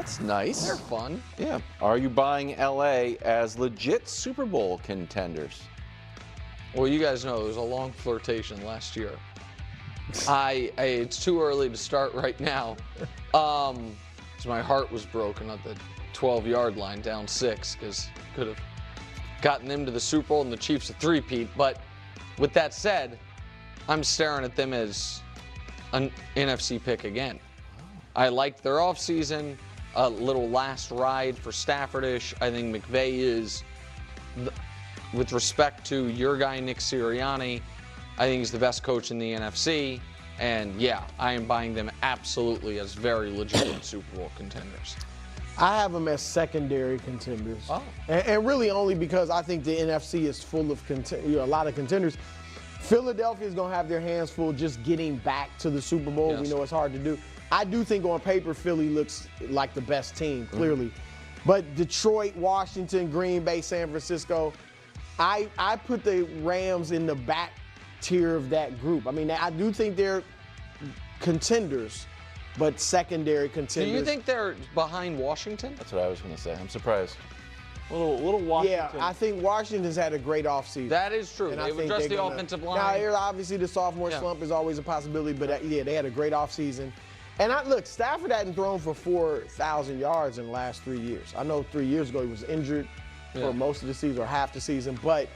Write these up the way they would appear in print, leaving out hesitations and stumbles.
That's nice. They're fun. Yeah. Are you buying LA as legit Super Bowl contenders? Well, you guys know there was a long flirtation last year. It's too early to start right now. Because my heart was broken at the 12-yard line, down 6, because could have gotten them to the Super Bowl and the Chiefs a three-peat. But with that said, I'm staring at them as an NFC pick again. I liked their offseason, a little last ride for Stafford-ish. I think McVay is, with respect to your guy Nick Sirianni, I think he's the best coach in the NFC. And yeah, I am buying them absolutely as very legitimate Super Bowl contenders. I have them as secondary contenders. Oh. And really only because I think the NFC is full of a lot of contenders. Philadelphia is going to have their hands full just getting back to the Super Bowl. Yes. We know it's hard to do. I do think on paper Philly looks like the best team, clearly. But Detroit, Washington, Green Bay, San Francisco, I put the Rams in the back tier of that group. I mean, I do think they're contenders, but secondary contenders. Do you think they're behind Washington? That's what I was going to say. I'm surprised. Little Washington. Yeah, I think Washington's had a great offseason. That is true. And They've addressed the offensive line. Now, obviously, the sophomore slump is always a possibility, but yeah, they had a great offseason. And look, Stafford hadn't thrown for 4,000 yards in the last 3 years. I know 3 years ago he was injured for most of the season or half the season, but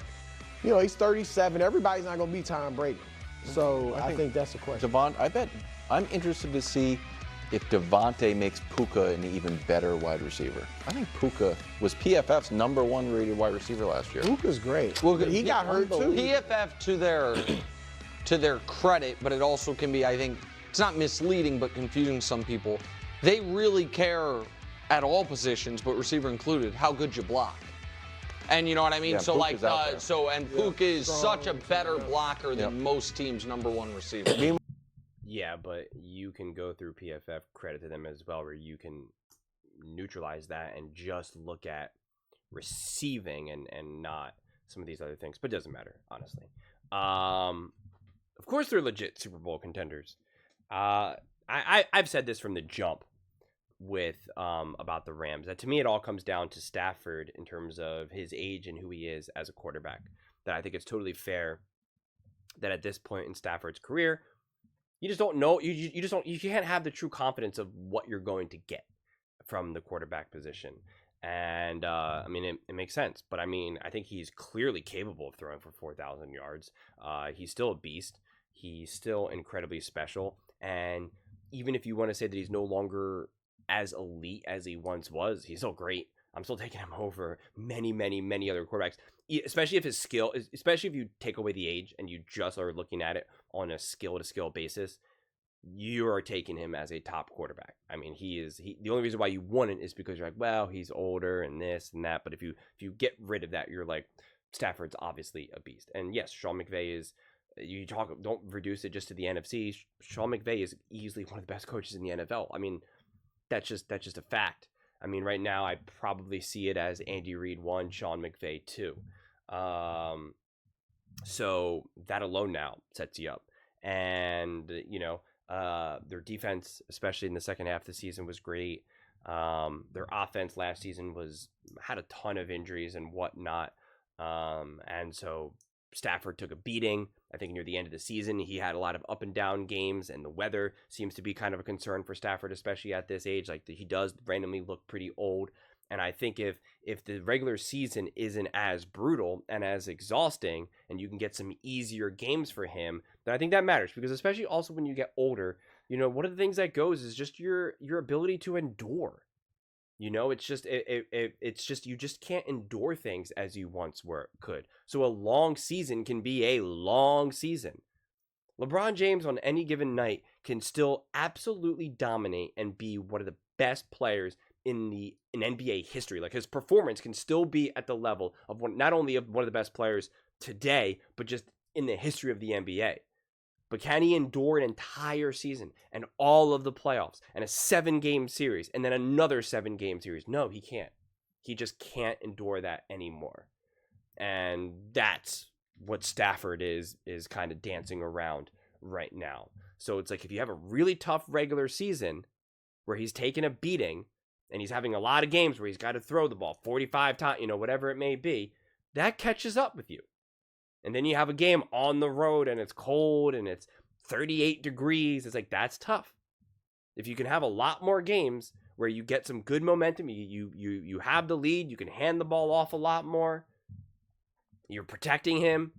he's 37. Everybody's not going to be Tom Brady. So I think that's a question. I bet I'm interested to see if Devontae makes Puka an even better wide receiver. I think Puka was PFF's #1 rated wide receiver last year. Puka's great. Well, he got hurt too. PFF to their credit, but it also can be, I think, it's not misleading, but confusing some people. They really care at all positions, but receiver included, how good you block. And you know what I mean? Yeah, so Puka's out there. Puka is such a better blocker than most teams' #1 receiver. Yeah, but you can go through PFF, credit to them as well, where you can neutralize that and just look at receiving and not some of these other things. But it doesn't matter, honestly. Of course they're legit Super Bowl contenders. I've said this from the jump with about the Rams, that to me it all comes down to Stafford in terms of his age and who he is as a quarterback. That I think it's totally fair that at this point in Stafford's career, you just don't know, you can't have the true confidence of what you're going to get from the quarterback position. And I mean, it makes sense, but I mean, I think he's clearly capable of throwing for 4,000 yards. He's still a beast. He's still incredibly special. And even if you want to say that he's no longer as elite as he once was, he's still great. I'm still taking him over many, many, many other quarterbacks, especially if his skill, especially if you take away the age and you just are looking at it on a skill-to-skill basis, you are taking him as a top quarterback. I mean, the only reason why you want it is because you're like, well, he's older and this and that. But if you get rid of that, you're like, Stafford's obviously a beast. And yes, Sean McVay is, don't reduce it just to the NFC. Sean McVay is easily one of the best coaches in the NFL. I mean, that's just a fact. I mean, right now I probably see it as Andy Reid 1, Sean McVay 2. So that alone now sets you up. And, their defense, especially in the second half of the season, was great. Their offense last season had a ton of injuries and whatnot. And so Stafford took a beating. I think near the end of the season, he had a lot of up and down games, and the weather seems to be kind of a concern for Stafford, especially at this age. Like, he does randomly look pretty old. And I think if the regular season isn't as brutal and as exhausting, and you can get some easier games for him, then I think that matters. Because especially also when you get older, one of the things that goes is just your ability to endure. It's just you just can't endure things as you once could. So a long season can be a long season. LeBron James on any given night can still absolutely dominate and be one of the best players in NBA history. Like, his performance can still be at the level of not only of one of the best players today, but just in the history of the NBA. But can he endure an entire season and all of the playoffs and a 7-game series and then another 7-game series? No, he can't. He just can't endure that anymore. And that's what Stafford is kind of dancing around right now. So it's like, if you have a really tough regular season where he's taking a beating and he's having a lot of games where he's got to throw the ball 45 times, whatever it may be, that catches up with you. And then you have a game on the road and it's cold and it's 38 degrees. It's like, that's tough. If you can have a lot more games where you get some good momentum, you have the lead, you can hand the ball off a lot more, you're protecting him,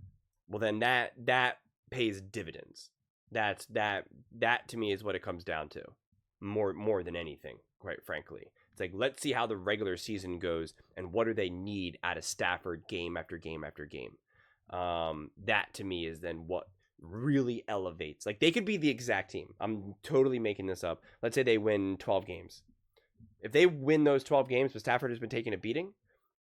well then that pays dividends. That to me is what it comes down to. More than anything, quite frankly. It's like, let's see how the regular season goes and what do they need out of Stafford game after game after game. That to me is then what really elevates. Like, they could be the exact team. I'm totally making this up. Let's say they win 12 games. If they win those 12 games, but Stafford has been taking a beating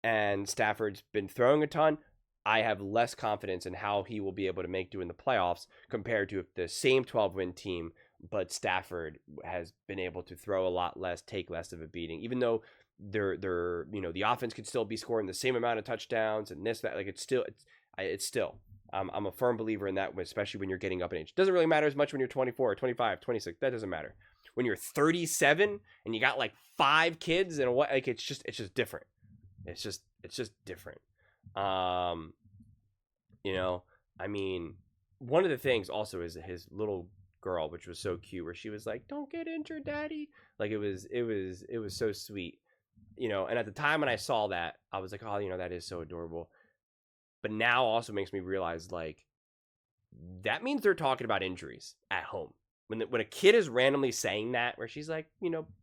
and Stafford's been throwing a ton, I have less confidence in how he will be able to make do in the playoffs compared to if the same 12-win team, but Stafford has been able to throw a lot less, take less of a beating, even though they're the offense could still be scoring the same amount of touchdowns and that. Like, it's still. I'm a firm believer in that, especially when you're getting up in age. It doesn't really matter as much when you're 24 or 25, 26. That doesn't matter. When you're 37 and you got like 5 kids and what, like, it's just different. It's just different. I mean, one of the things also is his little girl, which was so cute, where she was like, "Don't get injured, Daddy." Like, it was so sweet, and at the time when I saw that, I was like, oh, that is so adorable. But now also makes me realize, like, that means they're talking about injuries at home. When a kid is randomly saying that, where she's like,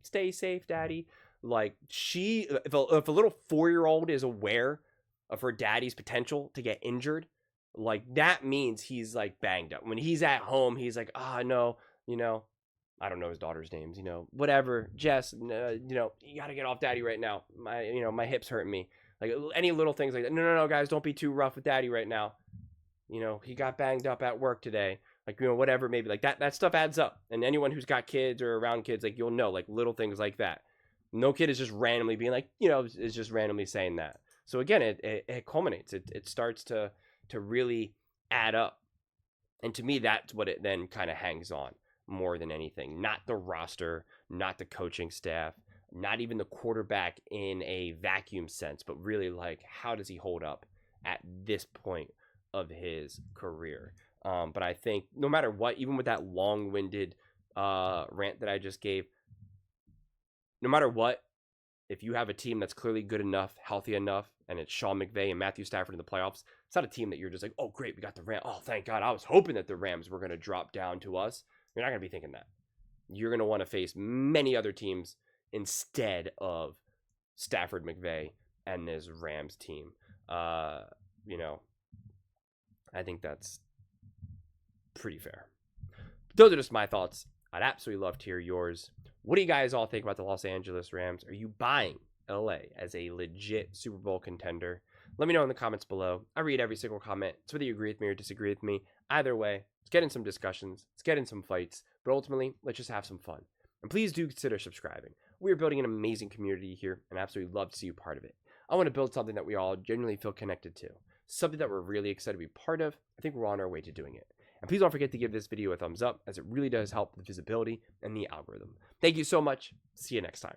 "Stay safe, Daddy." Like, if a little 4-year-old is aware of her daddy's potential to get injured, like, that means he's like banged up. When he's at home, he's like, no, I don't know his daughter's names, whatever, Jess, you gotta get off Daddy right now. My hip's hurting me. Like, any little things like that. No, guys, don't be too rough with Daddy right now. He got banged up at work today. Like, whatever, maybe like that stuff adds up. And anyone who's got kids or around kids, like, you'll know, like, little things like that. No kid is just randomly being like, is just randomly saying that. So again, it culminates. It starts to really add up. And to me, that's what it then kind of hangs on more than anything. Not the roster, not the coaching staff, not even the quarterback in a vacuum sense, but really, like, how does he hold up at this point of his career? But I think no matter what, even with that long-winded rant that I just gave, no matter what, if you have a team that's clearly good enough, healthy enough, and it's Sean McVay and Matthew Stafford in the playoffs, it's not a team that you're just like, oh, great, we got the Rams. Oh, thank God. I was hoping that the Rams were going to drop down to us. You're not going to be thinking that. You're going to want to face many other teams instead of Stafford, McVay, and this Rams team. I think that's pretty fair. Those are just my thoughts. I'd absolutely love to hear yours. What do you guys all think about the Los Angeles Rams? Are you buying LA as a legit Super Bowl contender? Let me know in the comments below. I read every single comment. So whether you agree with me or disagree with me, either way, let's get in some discussions. Let's get in some fights. But ultimately, let's just have some fun. And please do consider subscribing. We're building an amazing community here, and I absolutely love to see you part of it. I want to build something that we all genuinely feel connected to. Something that we're really excited to be part of. I think we're on our way to doing it. And please don't forget to give this video a thumbs up, as it really does help the visibility and the algorithm. Thank you so much. See you next time.